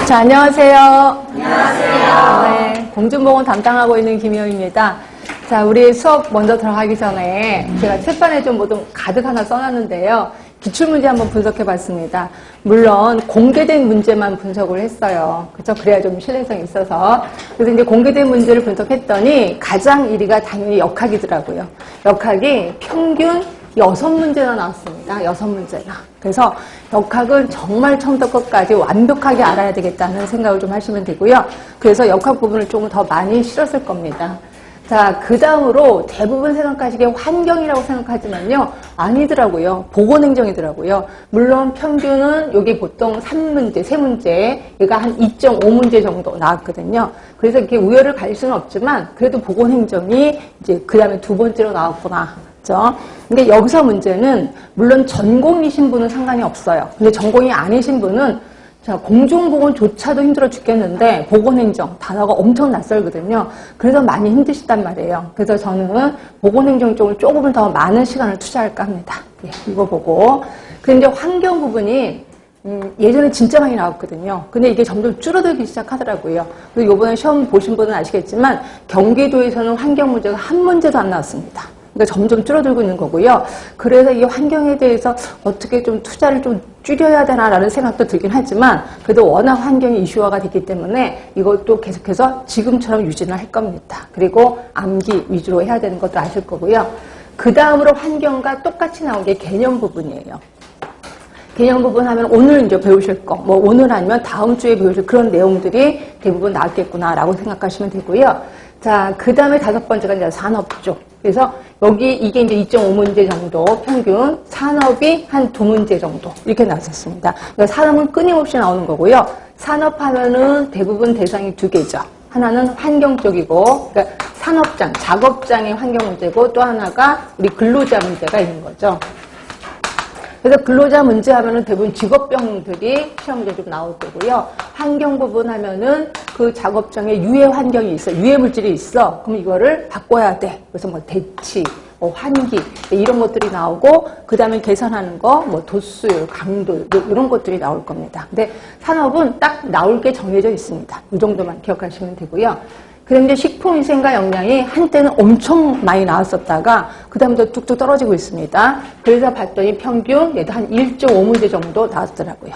자, 안녕하세요. 안녕하세요. 네, 공중보건 담당하고 있는 김희영입니다. 자, 우리 수업 먼저 들어가기 전에 제가 책판에 좀 뭐 좀 가득 하나 써놨는데요. 기출문제 한번 분석해봤습니다. 물론 공개된 문제만 분석을 했어요. 그렇죠? 그래야 좀 신뢰성이 있어서. 그래서 이제 공개된 문제를 분석했더니 가장 1위가 당연히 역학이더라고요. 역학이 평균 6문제나 나왔습니다. 6문제나. 그래서 역학은 정말 처음부터 끝까지 완벽하게 알아야 되겠다는 생각을 좀 하시면 되고요. 그래서 역학 부분을 조금 더 많이 실었을 겁니다. 자, 그 다음으로 대부분 생각하시기에 환경이라고 생각하지만요. 아니더라고요. 보건행정이더라고요. 물론 평균은 여기 보통 3문제, 3문제, 얘가 한 2.5문제 정도 나왔거든요. 그래서 이렇게 우열을 가릴 수는 없지만 그래도 보건행정이 이제 그 다음에 두 번째로 나왔구나. 그렇죠? 근데 여기서 문제는 물론 전공이신 분은 상관이 없어요. 근데 전공이 아니신 분은 자, 공중보건조차도 힘들어 죽겠는데 보건행정 단어가 엄청 낯설거든요. 그래서 많이 힘드시단 말이에요. 그래서 저는 보건행정 쪽을 조금은 더 많은 시간을 투자할까 합니다. 예, 이거 보고. 그런데 환경 부분이 예전에 진짜 많이 나왔거든요. 근데 이게 점점 줄어들기 시작하더라고요. 그리고 이번에 시험 보신 분은 아시겠지만 경기도에서는 환경 문제가 한 문제도 안 나왔습니다. 그러니까 점점 줄어들고 있는 거고요. 그래서 이 환경에 대해서 어떻게 좀 투자를 좀 줄여야 되나라는 생각도 들긴 하지만 그래도 워낙 환경이 이슈화가 됐기 때문에 이것도 계속해서 지금처럼 유지는 할 겁니다. 그리고 암기 위주로 해야 되는 것도 아실 거고요. 그 다음으로 환경과 똑같이 나온 게 개념 부분이에요. 개념 부분 하면 오늘 이제 배우실 거, 뭐 오늘 아니면 다음 주에 배우실 그런 내용들이 대부분 나왔겠구나라고 생각하시면 되고요. 자, 그 다음에 5번째가 이제 산업 쪽. 그래서 여기 이게 이제 2.5문제 정도 평균, 산업이 한 2문제 정도 이렇게 나왔었습니다. 그러니까 산업은 끊임없이 나오는 거고요. 산업하면은 대부분 대상이 2개죠. 하나는 환경 쪽이고, 그러니까 산업장, 작업장의 환경 문제고 또 하나가 우리 근로자 문제가 있는 거죠. 그래서 근로자 문제 하면은 대부분 직업병들이 시험 문제 좀 나올 거고요. 환경 부분 하면은 그 작업장에 유해 환경이 있어, 유해 물질이 있어. 그럼 이거를 바꿔야 돼. 그래서 뭐 대치, 뭐 환기 이런 것들이 나오고 그 다음에 계산하는 거, 뭐 도수율, 강도 이런 것들이 나올 겁니다. 근데 산업은 딱 나올 게 정해져 있습니다. 이 정도만 기억하시면 되고요. 그런데 식품위생과 영양이 한때는 엄청 많이 나왔었다가 그 다음부터 뚝뚝 떨어지고 있습니다. 그래서 봤더니 평균 얘도 한 1.5문제 정도 나왔더라고요.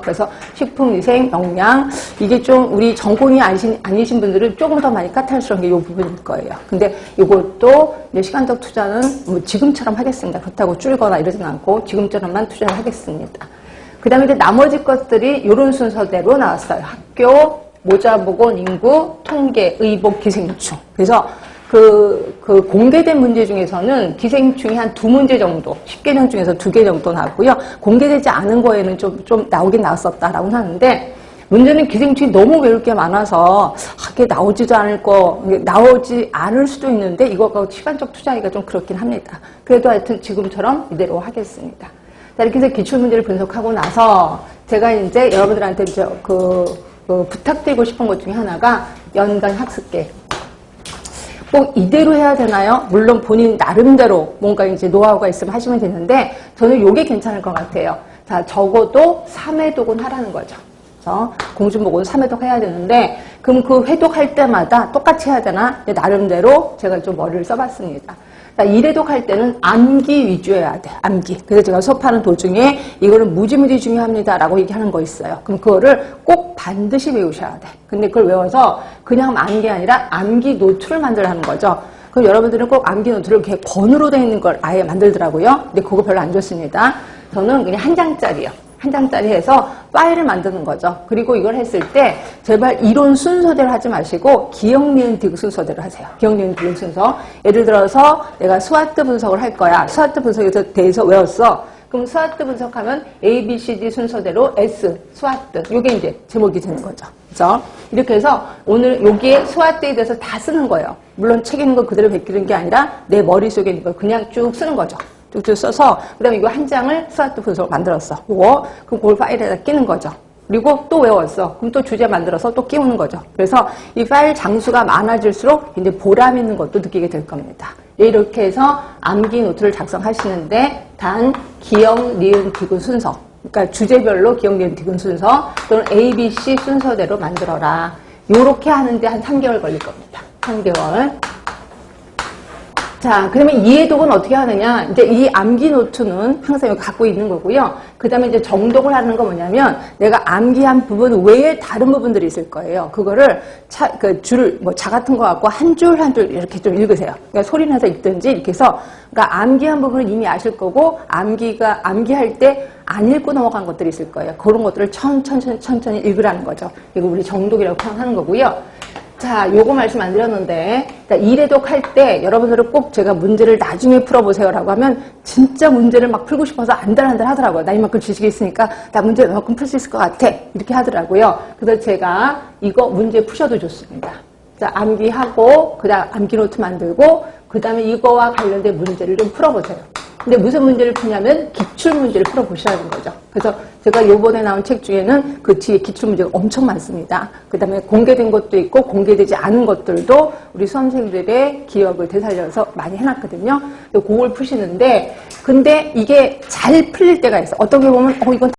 그래서 식품위생, 영양 이게 좀 우리 전공이 아니신 분들은 조금 더 많이 까탈스러운 게 이 부분일 거예요. 근데 이것도 시간적 투자는 뭐 지금처럼 하겠습니다. 그렇다고 줄거나 이러진 않고 지금처럼만 투자를 하겠습니다. 그 다음에 이제 나머지 것들이 이런 순서대로 나왔어요. 학교, 모자보건, 인구, 통계, 의복, 기생충. 그래서 그 공개된 문제 중에서는 기생충이 한 2문제 정도, 10개령 중에서 2개 정도 나왔고요. 공개되지 않은 거에는 좀 나오긴 나왔었다라고 하는데, 문제는 기생충이 너무 외울 게 많아서, 이게 나오지 않을 수도 있는데, 이거가 시간적 투자하기가 좀 그렇긴 합니다. 그래도 하여튼 지금처럼 이대로 하겠습니다. 자, 이렇게 해서 기출문제를 분석하고 나서, 제가 이제 여러분들한테 부탁드리고 싶은 것 중에 하나가 연간 학습계획. 꼭 이대로 해야 되나요? 물론 본인 나름대로 뭔가 이제 노하우가 있으면 하시면 되는데 저는 이게 괜찮을 것 같아요. 자, 적어도 3회독은 하라는 거죠. 공중보건 3회독 해야 되는데 그럼 그 회독할 때마다 똑같이 해야 되나? 나름대로 제가 좀 머리를 써봤습니다. 자, 1회독 할 때는 암기 위주여야 돼. 암기. 그래서 제가 수업하는 도중에 이거는 무지무지 중요합니다라고 얘기하는 거 있어요. 그럼 그거를 꼭 반드시 외우셔야 돼. 근데 그걸 외워서 그냥 아는 게 아니라 암기 노트를 만들라는 거죠. 그럼 여러분들은 꼭 암기 노트를 이렇게 권으로 되어 있는 걸 아예 만들더라고요. 근데 그거 별로 안 좋습니다. 저는 그냥 한 장짜리요. 한 장짜리 해서 파일을 만드는 거죠. 그리고 이걸 했을 때 제발 이론 순서대로 하지 마시고 기억, 니은, 디귿 순서대로 하세요. 기억, 니은, 디귿 순서. 예를 들어서 내가 스와트 분석을 할 거야. 스와트 분석에 대해서 외웠어. 그럼 스와트 분석하면 A, B, C, D 순서대로 S, 스와트. 이게 이제 제목이 되는 거죠. 그죠? 이렇게 해서 오늘 여기에 스와트에 대해서 다 쓰는 거예요. 물론 책에 있는 거 그대로 베끼는 게 아니라 내 머릿속에 있는 걸 그냥 쭉 쓰는 거죠. 쭉쭉 써서 그 다음에 이거 한 장을 스와트 분석을 만들었어. 그럼 그걸 파일에다 끼는 거죠. 그리고 또 외웠어. 그럼 또 주제 만들어서 또 끼우는 거죠. 그래서 이 파일 장수가 많아질수록 이제 보람 있는 것도 느끼게 될 겁니다. 이렇게 해서 암기 노트를 작성하시는데 단 기억, 니은, 디귿 순서 그러니까 주제별로 기억력 디귿 순서 또는 A, B, C 순서대로 만들어라. 요렇게 하는데 한 3개월 걸릴 겁니다. 3개월. 자, 그러면 이해독은 어떻게 하느냐? 이제 이 암기 노트는 항상 여기 갖고 있는 거고요. 그 다음에 이제 정독을 하는 건 뭐냐면, 내가 암기한 부분 외에 다른 부분들이 있을 거예요. 그거를 자 같은 거 갖고 한 줄 한 줄 이렇게 좀 읽으세요. 그러니까 소리 내서 읽든지 이렇게 해서, 그러니까 암기한 부분은 이미 아실 거고, 암기할 때 안 읽고 넘어간 것들이 있을 거예요. 그런 것들을 천천히 읽으라는 거죠. 이거 우리 정독이라고 하는 거고요. 자, 요거 말씀 안 드렸는데, 이래독 할 때 여러분들은 꼭 제가 문제를 나중에 풀어보세요라고 하면 진짜 문제를 막 풀고 싶어서 안달안달 하더라고요. 나 이만큼 지식이 있으니까 나 문제 이만큼 풀 수 있을 것 같아. 이렇게 하더라고요. 그래서 제가 이거 문제 푸셔도 좋습니다. 자, 암기하고, 그 다음 암기 노트 만들고, 그 다음에 이거와 관련된 문제를 좀 풀어보세요. 근데 무슨 문제를 푸냐면 기출 문제를 풀어보시라는 거죠. 그래서 제가 요번에 나온 책 중에는 그 뒤에 기출 문제가 엄청 많습니다. 그 다음에 공개된 것도 있고 공개되지 않은 것들도 우리 수험생들의 기억을 되살려서 많이 해놨거든요. 그걸 푸시는데, 근데 이게 잘 풀릴 때가 있어. 어떻게 보면 이건